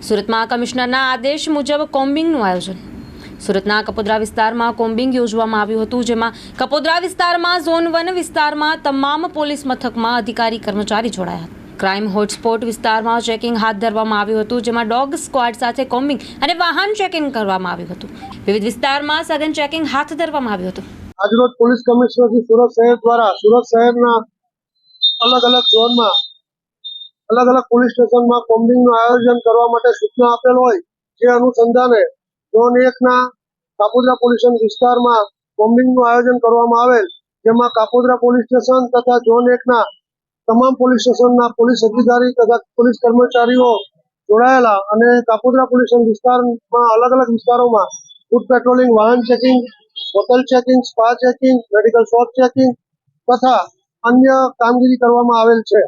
સુરતમાં કમિશનરના આદેશ મુજબ કોમ્બિંગનું આયોજન। સુરતના કપોદ્રા વિસ્તારમાં કોમ્બિંગ યોજવામાં આવ્યું હતું, જેમાં કપોદ્રા વિસ્તારમાં ઝોન 1 વિસ્તારમાં તમામ પોલીસ મથકમાં અધિકારી કર્મચારી જોડાયા હતા। ક્રાઇમ હોટસ્પોટ વિસ્તારમાં ચેકિંગ હાથ ધરવામાં આવ્યું હતું, જેમાં ડોગ સ્ક્વોડ સાથે કોમ્બિંગ અને વાહન ચેકિંગ કરવામાં આવ્યું હતું। વિવિધ વિસ્તારમાં સઘન ચેકિંગ હાથ ધરવામાં આવ્યું હતું। આજરોજ પોલીસ કમિશનર શ્રી સુરત શહેર દ્વારા સુરત શહેરના અલગ અલગ ઝોનમાં અલગ અલગ પોલીસ સ્ટેશનમાં કોમ્બિંગનું આયોજન કરવા માટે સૂચના આપેલ હોય, જે અનુસંધાને ઝોન 1ના કાપોદ્રા પોલીસ વિસ્તારમાં કોમ્બિંગનું આયોજન કરવામાં આવેલ, જેમાં કાપોદ્રા પોલીસ સ્ટેશન તથા ઝોન 1ના તમામ પોલીસ સ્ટેશનના પોલીસ અધિકારી તથા પોલીસ કર્મચારીઓ જોડાયેલા અને કાપોદ્રા પોલીસ વિસ્તારમાં અલગ અલગ વિસ્તારોમાં ફૂડ પેટ્રોલિંગ, વાહન checking, hotel checking, spa checking, medical shop checking તથા અન્ય કામગીરી કરવામાં આવેલ છે।